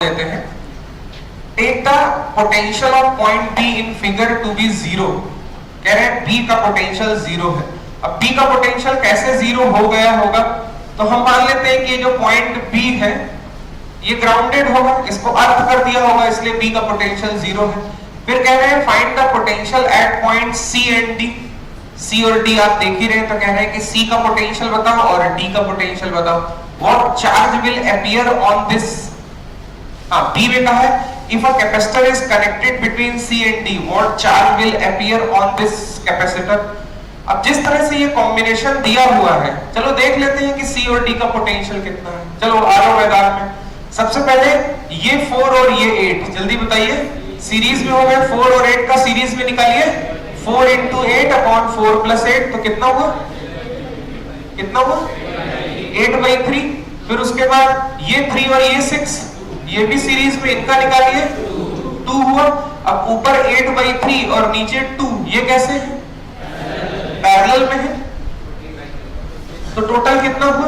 देते हैं। Take the potential of point B in figure to be zero. कह रहे हैं बी का पोटेंशियल जीरो है। अब बी का पोटेंशियल कैसे जीरो हो गया होगा, तो हम मान लेते हैं कि जो पॉइंट बी है ये ग्राउंडेड होगा, इसको अर्थ कर दिया होगा, इसलिए बी का पोटेंशियल जीरो है। फिर कह रहे हैं find the potential at point C and D. C और डी आप देख ही रहे हैं, तो कह रहे हैं कि सी का पोटेंशियल बताओ और डी का पोटेंशियल बताओ। What charge will appear on this, B में कहा है if a capacitor is connected between C and D what charge will appear on this capacitor। अब जिस तरह से ये कॉम्बिनेशन दिया हुआ है, चलो देख लेते हैं कि C और D का पोटेंशियल कितना है। चलो आ जाओ मैदान में। सबसे पहले ये 4 और ये 8 जल्दी बताइए, सीरीज में हो गए। 4 और 8 का सीरीज में निकालिए, 4 into 8 upon 4 plus 8 तो कितना हुआ, कितना हुआ 8/3। फिर उसके बाद ये 3 और ये 6, ये भी सीरीज में, इनका निकालिए 2 हुआ। अब ऊपर 8/3 और नीचे 2, ये कैसे है, पैरेलल में है, तो टोटल कितना हुआ,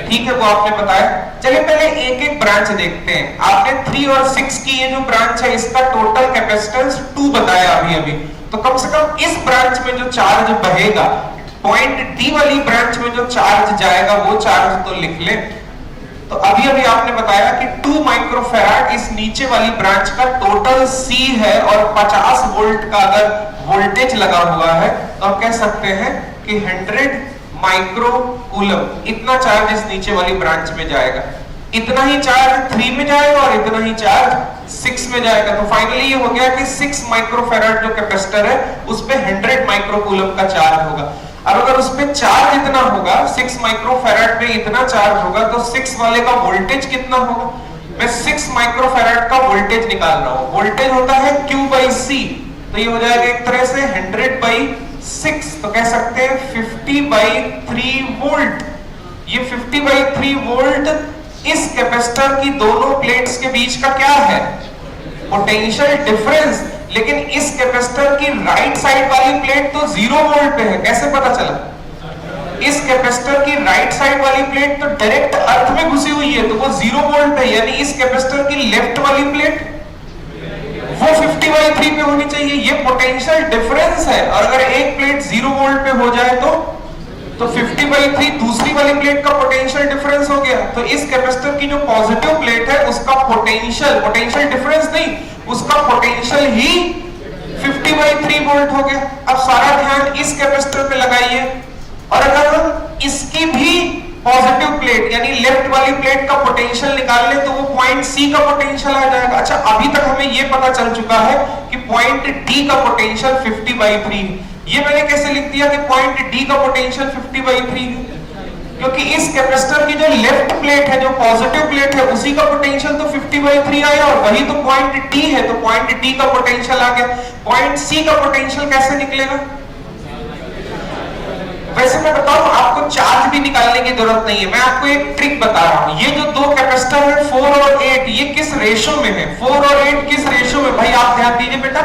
ठीक है वो आपने बताया। चलिए पहले एक एक ब्रांच देखते हैं। आपने 3 और 6 की ये जो ब्रांच है इसका टोटल कैपेसिटेंस 2 बताया अभी, तो कम से कम इस ब्रांच में जो चार्ज बहेगा, पॉइंट डी वाली ब्रांच में जो चार्ज जाएगा वो चार्ज तो लिख ले। तो अभी आपने बताया कि 2 माइक्रोफैराड इस नीचे वाली ब्रांच का टोटल C है और 50 वोल्ट का अगर वोल्टेज लगा हुआ है तो हम कह सकते हैं कि 100 माइक्रो कूलम इतना चार्ज इस नीचे वाली ब्रांच में जाएगा। इतना ही चार्ज 3 में जाएगा और इतना ही चार्ज 6 में जाएगा। तो फाइनली ये हो गया कि 6 माइक्रोफैराड जो कैपेसिटर है उस पे 100 माइक्रो कूलम का चार्ज होगा। अब अगर उस पे चार्ज इतना होगा, 6 माइक्रोफैराड पे इतना चार्ज होगा, तो 6 वाले का वोल्टेज कितना होगा। मैं 6 माइक्रोफैराड का वोल्टेज निकाल रहा हूं। वोल्टेज होता है Q/C, तो ये हो जाएगा एक तरह से 100/6, तो कह सकते हैं 50/3 वोल्ट। ये 50/3 वोल्ट इस कैपेसिटर की दोनों प्लेट्स के बीच का क्या है, पोटेंशियल डिफरेंस। लेकिन इस कैपेसिटर की राइट साइड वाली प्लेट तो 0 वोल्ट पे है, कैसे पता चला। इस कैपेसिटर की राइट साइड वाली प्लेट तो डायरेक्ट अर्थ में घुसी हुई है, तो वो 0 वोल्ट पे है। यानी इस कैपेसिटर की लेफ्ट वाली प्लेट वो 50/3 पे होनी चाहिए। ये पोटेंशियल डिफरेंस है, और अगर एक प्लेट 0 वोल्ट पे हो जाए तो 50/3 दूसरी वाली प्लेट का पोटेंशियल डिफरेंस हो गया। तो इस कैपेसिटर की जो पॉजिटिव प्लेट है उसका पोटेंशियल डिफरेंस नहीं, उसका पोटेंशियल ही 50/3 वोल्ट हो गया। अब सारा ध्यान इस कैपेसिटर पे लगाइए, और अगर हम इसकी भी पॉजिटिव प्लेट यानी लेफ्ट वाली प्लेट का पोटेंशियल निकाल ले तो वो पॉइंट सी का पोटेंशियल आ जाएगा। अच्छा अभी तक हमें ये पता चल चुका है कि पॉइंट डी का पोटेंशियल 50/3। ये मैंने कैसे लिख दिया कि पॉइंट डी का पोटेंशियल 50/3 है, क्योंकि इस कैपेसिटर की जो लेफ्ट प्लेट है, जो पॉजिटिव प्लेट है, उसी का पोटेंशियल तो 50/3 आया, और वही तो पॉइंट डी है, तो पॉइंट डी का पोटेंशियल आ गया। पॉइंट सी का पोटेंशियल कैसे निकलेगा। वैसे मैं बताऊं, आपको चार्ज भी निकालने की जरूरत नहीं है, मैं आपको एक ट्रिक बता रहा हूं। ये जो दो कैपेसिटर है 4 और 8, ये किस रेशो में है, 4 और 8 किस रेशो में, भाई आप ध्यान दीजिए बेटा।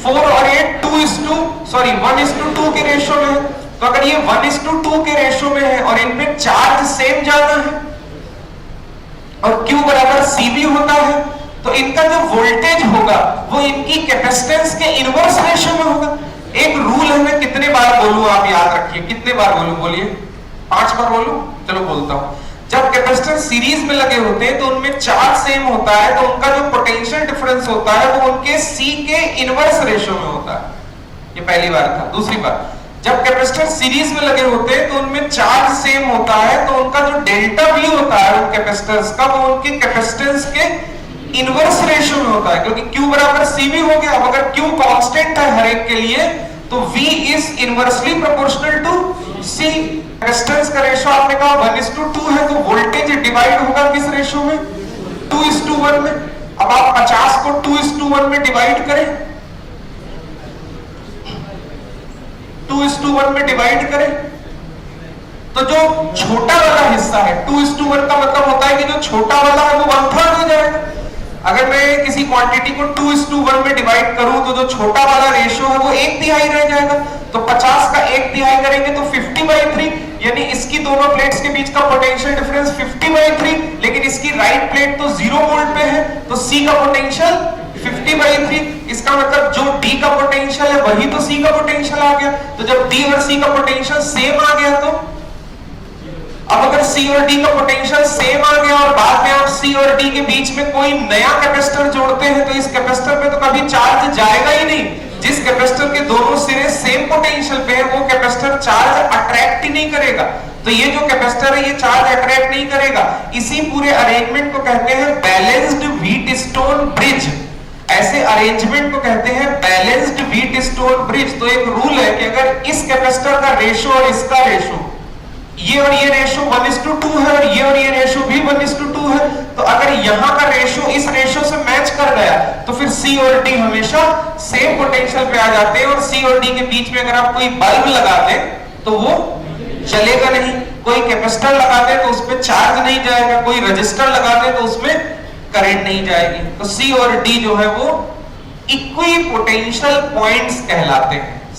4 और 8 1:2 के रेशो में है। तो अगर ये 1:2 के रेशो में है और इनमें चार्ज सेम जाना है और Q बराबर CB होता है, तो इनका जो वोल्टेज होगा वो इनकी कैपेसिटेंस के इनवर्स रेशो में होगा। एक रूल है, मैं कितने बार बोलूं आप याद रखिए, कितने बार बोलूं, बोलिए 5 बार बोलूं, चलो बोलता हूं। जब कैपेसिटर सीरीज में लगे होते हैं तो उनमें चार्ज सेम होता है, तो उनका जो पोटेंशियल डिफरेंस होता है वो उनके C के इनवर्स रेशो में होता है। ये पहली बार था। दूसरी बार, जब कैपेसिटर सीरीज में लगे होते हैं तो उनमें चार्ज सेम होता है, तो उनका जो डेल्टा V होता है उन कैपेसिटर्स का, वो उनके कैपेसिटेंस के इनवर्स रेशो में होता है, क्योंकि Q बराबर CB हो गया। अब अगर Q कांस्टेंट है हर एक के लिए तो V is inversely proportional to C। Capacitance का रेशो आपने कहा 1:2 है, तो वोल्टेज डिवाइड होगा किस रेशो में, 2:1 में। अब आप 50 को 2:1 में डिवाइड करें, 2:1 में डिवाइड करें, तो जो छोटा वाला हिस्सा है 2:1 का मतलब होता है कि जो छोटा वाला है वो 1/3 हो जाएगा। अगर मैं किसी क्वांटिटी को 2:1 में डिवाइड करूं तो जो छोटा वाला रेशियो है वो 1/3 रह जाएगा। तो 50 का 1/3 करेंगे तो 50/3, यानी इसकी दोनों प्लेट्स के बीच का पोटेंशियल डिफरेंस 50/3, लेकिन इसकी राइट प्लेट तो 0 वोल्ट पे है, तो C का पोटेंशियल 50/3। इसका मतलब जो D का पोटेंशियल है वही तो C का पोटेंशियल आ गया। तो जब D और C का पोटेंशियल सेम आ गया, तो अब अगर C और D का पोटेंशियल सेम आ गया और बाद में आप C और D के बीच में कोई नया कैपेसिटर जोड़ते हैं, तो इस कैपेसिटर पे तो कभी चार्ज जाएगा ही नहीं। जिस कैपेसिटर के दोनों सिरे सेम पोटेंशियल पे है, वो कैपेसिटर चार्ज अट्रैक्ट ही नहीं करेगा। तो ये जो कैपेसिटर है ये चार्ज अट्रैक्ट नहीं करेगा। इसी पूरे अरेंजमेंट को कहते हैं बैलेंस्ड व्हीटस्टोन ब्रिज। ऐसे अरेंजमेंट को कहते हैं बैलेंस्ड व्हीटस्टोन ब्रिज। तो एक रूल है कि अगर इस कैपेसिटर का रेशो और इसका रेशो, ये और ये रेशो 1:2 है और ये रेशो भी 1:2 है, तो अगर यहाँ का रेशो इस रेशो से मैच कर गया तो फिर C और D हमेशा सेम पोटेंशियल पे आ जाते हैं। और C और D के बीच में अगर आप कोई बल्ब लगा दें तो वो चलेगा नहीं, कोई कैपेसिटर लगा दे तो उसमें चार्ज नहीं जाएगा, कोई रजिस्टर लगा दे तो उसमें करंट नहीं जाएगी। तो C और D जो है वो इक्विपोटेंशियल पॉइंट्स कहलाते हैं।